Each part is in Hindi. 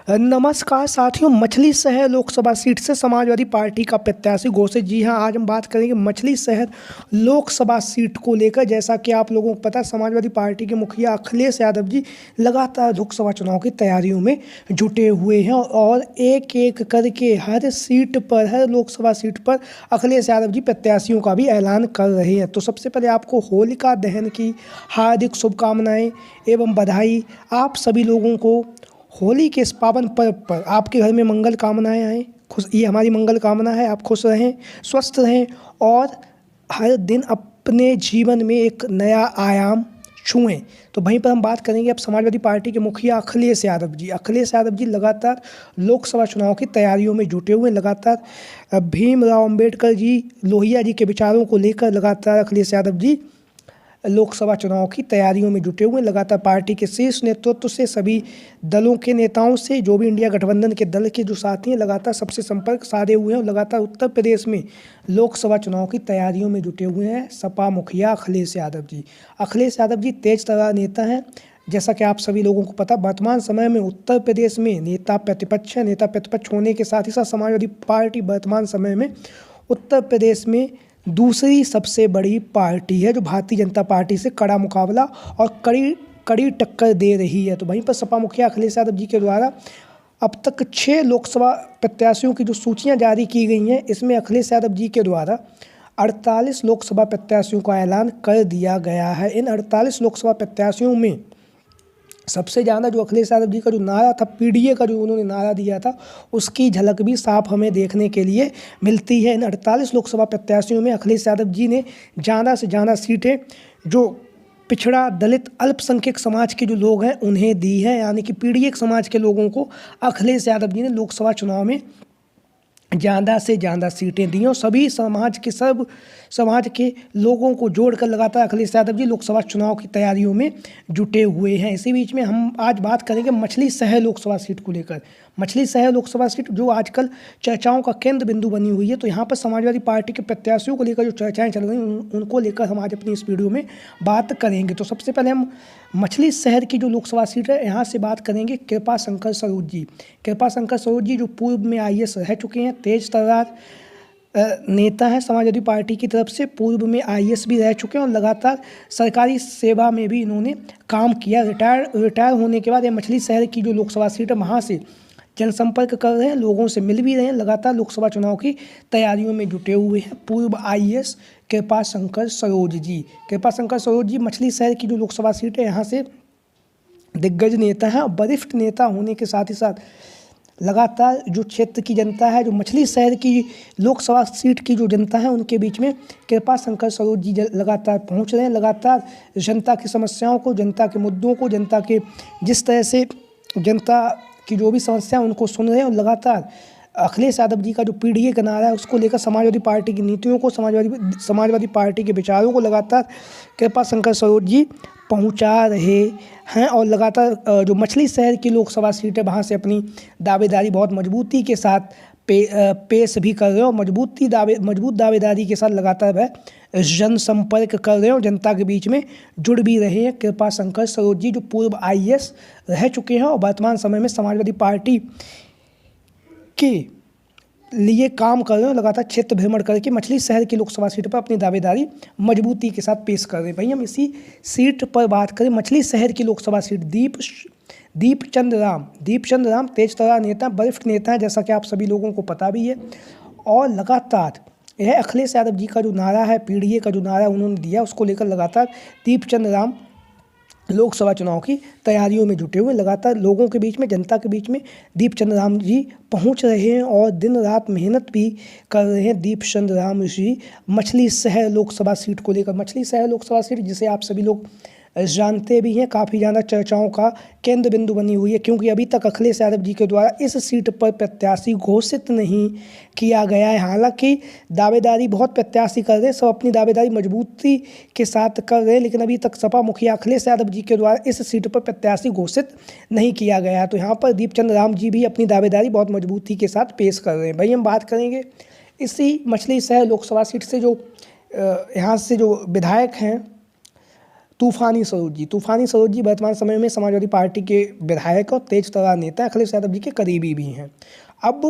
नमस्कार साथियों, मछली शहर लोकसभा सीट से समाजवादी पार्टी का प्रत्याशी घोषित। जी हां, आज हम बात करेंगे मछली शहर लोकसभा सीट को लेकर। जैसा कि आप लोगों को पता है, समाजवादी पार्टी के मुखिया अखिलेश यादव जी लगातार लोकसभा चुनाव की तैयारियों में जुटे हुए हैं और एक एक करके हर सीट पर, हर लोकसभा सीट पर अखिलेश यादव जी प्रत्याशियों का भी ऐलान कर रहे हैं। तो सबसे पहले आपको होलिका दहन की हार्दिक शुभकामनाएं एवं बधाई। आप सभी लोगों को होली के इस पावन पर्व पर आपके घर में मंगल कामनाएं आएँ। खुश, ये हमारी मंगल कामना है। आप खुश रहें, स्वस्थ रहें और हर दिन अपने जीवन में एक नया आयाम छुएं। तो वहीं पर हम बात करेंगे अब समाजवादी पार्टी के मुखिया अखिलेश यादव जी। अखिलेश यादव जी लगातार लोकसभा चुनाव की तैयारियों में जुटे हुए। लगातार भीमराव अंबेडकर जी, लोहिया जी के विचारों को लेकर लगातार अखिलेश यादव जी लोकसभा चुनाव की तैयारियों में जुटे हुए। लगातार पार्टी के शीर्ष नेतृत्व से, सभी दलों के नेताओं से, जो भी इंडिया गठबंधन के दल के जो साथी हैं, लगातार सबसे संपर्क साधे हुए हैं और लगातार उत्तर प्रदेश में लोकसभा चुनाव की तैयारियों में जुटे हुए हैं सपा मुखिया अखिलेश यादव जी। अखिलेश यादव जी तेज तर्रार नेता हैं। जैसा कि आप सभी लोगों को पता, वर्तमान समय में उत्तर प्रदेश में नेता प्रतिपक्ष है। नेता प्रतिपक्ष होने के साथ ही साथ समाजवादी पार्टी वर्तमान समय में उत्तर प्रदेश में दूसरी सबसे बड़ी पार्टी है, जो भारतीय जनता पार्टी से कड़ा मुकाबला और कड़ी टक्कर दे रही है। तो वहीं पर सपा मुखिया अखिलेश यादव जी के द्वारा अब तक 6 लोकसभा प्रत्याशियों की जो सूचियां जारी की गई हैं, इसमें अखिलेश यादव जी के द्वारा 48 लोकसभा प्रत्याशियों का ऐलान कर दिया गया है। इन 48 लोकसभा प्रत्याशियों में सबसे ज़्यादा जो अखिलेश यादव जी का जो नारा था, पीडीए का जो उन्होंने नारा दिया था, उसकी झलक भी साफ हमें देखने के लिए मिलती है। इन 48 लोकसभा प्रत्याशियों में अखिलेश यादव जी ने ज़्यादा से ज़्यादा सीटें जो पिछड़ा, दलित, अल्पसंख्यक समाज के जो लोग हैं उन्हें दी है। यानी कि पीडीए समाज के लोगों को अखिलेश यादव जी ने लोकसभा चुनाव में ज़्यादा से ज़्यादा सीटें दी और सभी सब समाज के लोगों को जोड़कर लगातार अखिलेश यादव जी लोकसभा चुनाव की तैयारियों में जुटे हुए हैं। इसी बीच में हम आज बात करेंगे मछली शहर लोकसभा सीट को लेकर। मछली शहर लोकसभा सीट जो आजकल चर्चाओं का केंद्र बिंदु बनी हुई है। तो यहाँ पर समाजवादी पार्टी के प्रत्याशियों को लेकर जो चर्चाएं चल रही हैं, उनको लेकर हम आज अपनी इस वीडियो में बात करेंगे। तो सबसे पहले हम मछली शहर की जो लोकसभा सीट है, यहाँ से बात करेंगे कृपा शंकर सरोज जी। कृपा शंकर सरोज जी जो पूर्व में आईएएस रह चुके हैं, तेज तर्रार नेता है समाजवादी पार्टी की तरफ से, पूर्व में आईएएस भी रह चुके हैं और लगातार सरकारी सेवा में भी इन्होंने काम किया। रिटायर होने के बाद ये मछली शहर की जो लोकसभा सीट है, वहाँ से जनसंपर्क कर रहे हैं, लोगों से मिल भी रहे हैं, लगातार लोकसभा चुनाव की तैयारियों में जुटे हुए हैं पूर्व आईएएस कृपा शंकर सरोज जी। कृपा शंकर सरोज जी मछली शहर की जो लोकसभा सीट है, यहाँ से दिग्गज नेता हैं और वरिष्ठ नेता होने के साथ ही साथ लगातार जो क्षेत्र की जनता है, जो मछली शहर की लोकसभा सीट की जो जनता है, उनके बीच में कृपा शंकर सरोज जी लगातार पहुंच रहे हैं। लगातार जनता की समस्याओं को, जनता के मुद्दों को, जनता के जिस तरह से जनता की जो भी समस्या है उनको सुन रहे हैं और लगातार अखिलेश यादव जी का जो पीडीए का नारा है उसको लेकर समाजवादी पार्टी की नीतियों को, समाजवादी पार्टी के विचारों को लगातार कृपा शंकर सरोज जी पहुंचा रहे हैं और लगातार जो मछली शहर की लोकसभा सीट है, वहाँ से अपनी दावेदारी बहुत मजबूती के साथ पेश भी कर रहे हो। मजबूत दावेदारी के साथ लगातार वह जनसंपर्क कर रहे हैं और जनता के बीच में जुड़ भी रहे हैं। कृपा शंकर सरोज जी जो पूर्व आईएएस रह चुके हैं और वर्तमान समय में समाजवादी पार्टी के लिए काम कर रहे हैं, लगातार क्षेत्र भ्रमण करके मछली शहर की लोकसभा सीट पर अपनी दावेदारी मजबूती के साथ पेश कर रहे हैं। भाई हम इसी सीट पर बात करें, मछली शहर की लोकसभा सीट, दीपचंद राम तेज तर्रार नेता, वरिष्ठ नेता हैं, जैसा कि आप सभी लोगों को पता भी है। और लगातार यह अखिलेश यादव जी का जो नारा है, पीडीए का जो नारा उन्होंने दिया, उसको लेकर लगातार दीपचंद राम लोकसभा चुनाव की तैयारियों में जुटे हुए। लगातार लोगों के बीच में, जनता के बीच में दीपचंद राम जी पहुंच रहे हैं और दिन रात मेहनत भी कर रहे हैं। दीपचंद राम जी मछली शहर लोकसभा सीट को लेकर, मछली शहर लोकसभा सीट जिसे आप सभी लोग जानते भी हैं, काफ़ी ज़्यादा चर्चाओं का केंद्र बिंदु बनी हुई है, क्योंकि अभी तक अखिलेश यादव जी के द्वारा इस सीट पर प्रत्याशी घोषित नहीं किया गया है। हालांकि दावेदारी बहुत प्रत्याशी कर रहे हैं, सब अपनी दावेदारी मजबूती के साथ कर रहे हैं, लेकिन अभी तक सपा मुखिया अखिलेश यादव जी के द्वारा इस सीट पर प्रत्याशी घोषित नहीं किया गया है। तो यहाँ पर दीपचंद राम जी भी अपनी दावेदारी बहुत मजबूती के साथ पेश कर रहे हैं। भाई हम बात करेंगे इसी मछली शहर लोकसभा सीट से जो यहाँ से जो विधायक हैं तूफानी सरोज जी वर्तमान समय में समाजवादी पार्टी के विधायक और तेज तर्रार नेता अखिलेश यादव जी के करीबी भी हैं। अब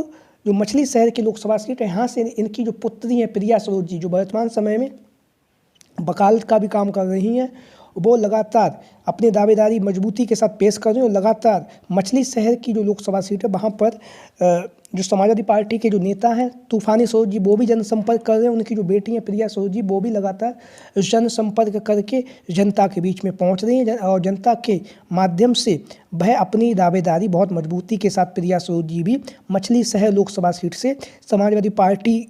जो मछली शहर की लोकसभा सीट है, यहाँ से इनकी जो पुत्री हैं प्रिया सरोज जी, जो वर्तमान समय में वकालत का भी काम कर रही हैं, वो लगातार अपनी दावेदारी मजबूती के साथ पेश कर रही हैं। और लगातार मछली शहर की जो लोकसभा सीट है वहाँ पर जो समाजवादी पार्टी के जो नेता हैं तूफानी सरोज जी, वो भी जनसंपर्क कर रहे हैं। उनकी जो बेटी हैं प्रिया सरोज जी, वो भी लगातार जनसंपर्क करके जनता के बीच में पहुँच रही हैं और जनता के माध्यम से वह अपनी दावेदारी बहुत मजबूती के साथ प्रिया सरोज जी भी मछली शहर लोकसभा सीट से समाजवादी पार्टी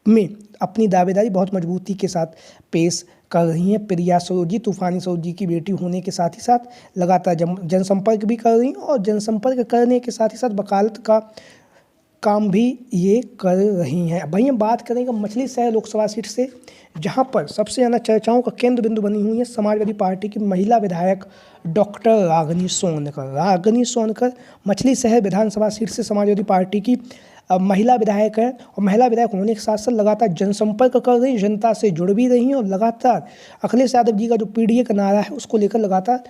में अपनी दावेदारी बहुत मजबूती के साथ पेश कर रही हैं। प्रिया सरोज जी तूफानी सरोज जी की बेटी होने के साथ ही साथ लगातार जनसंपर्क भी कर रही हैं और जनसंपर्क करने के साथ ही साथ वकालत का काम भी ये कर रही हैं। वहीं हम बात करेंगे मछली शहर लोकसभा सीट से, जहां पर सबसे ज़्यादा चर्चाओं का केंद्र बिंदु बनी हुई है समाजवादी पार्टी की महिला विधायक डॉक्टर रागिनी सोनकर मछली शहर विधानसभा सीट से समाजवादी पार्टी की महिला विधायक है और महिला विधायक होने के साथ साथ लगातार जनसंपर्क कर रही हैं, जनता से जुड़ भी रही हैं और लगातार अखिलेश यादव जी का जो पीडीए का नारा है उसको लेकर लगातार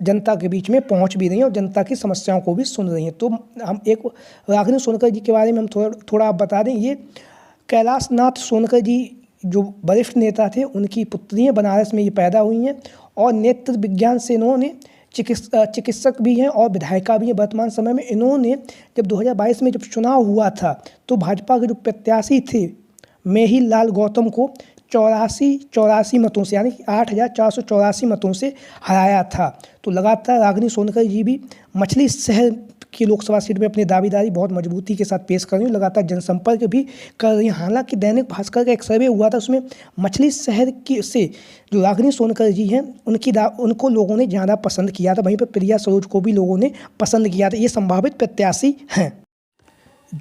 जनता के बीच में पहुंच भी रही हैं और जनता की समस्याओं को भी सुन रही हैं। तो हम एक रागिनी सोनकर जी के बारे में हम थोड़ा आप बता दें। ये कैलाश नाथ सोनकर जी जो वरिष्ठ नेता थे, उनकी पुत्री हैं, बनारस में ये पैदा हुई हैं और नेत्र विज्ञान से इन्होंने चिकित्सक भी हैं और विधायिका भी हैं। वर्तमान समय में इन्होंने जब 2022 में जब चुनाव हुआ था तो भाजपा के जो प्रत्याशी थे मेहिल लाल गौतम को 84 मतों से, यानी कि 8,484 मतों से हराया था। तो लगातार रागिनी सोनकर जी भी मछली शहर की लोकसभा सीट में अपनी दावेदारी बहुत मजबूती के साथ पेश कर रही हैं, लगातार जनसंपर्क भी कर रही हैं। हालांकि दैनिक भास्कर का एक सर्वे हुआ था, उसमें मछली शहर की से जो रागिनी सोनकर जी हैं उनको लोगों ने ज़्यादा पसंद किया था, वहीं पर प्रिया सरोज को भी लोगों ने पसंद किया था। ये संभावित प्रत्याशी हैं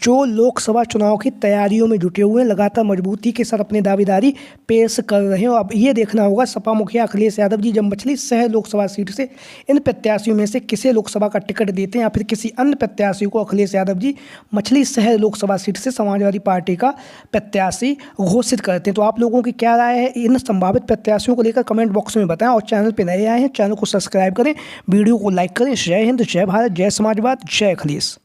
जो लोकसभा चुनाव की तैयारियों में जुटे हुए हैं, लगातार मजबूती के साथ अपनी दावेदारी पेश कर रहे हैं। और अब ये देखना होगा सपा मुखिया अखिलेश यादव जी जब मछली शहर लोकसभा सीट से इन प्रत्याशियों में से किसे लोकसभा का टिकट देते हैं या फिर किसी अन्य प्रत्याशी को अखिलेश यादव जी मछली शहर लोकसभा सीट से समाजवादी पार्टी का प्रत्याशी घोषित करते हैं। तो आप लोगों की क्या राय है इन संभावित प्रत्याशियों को लेकर कमेंट बॉक्स में बताएं और चैनल पर नए आए हैं चैनल को सब्सक्राइब करें, वीडियो को लाइक करें। जय हिंद, जय भारत, जय समाजवाद, जय अखिलेश।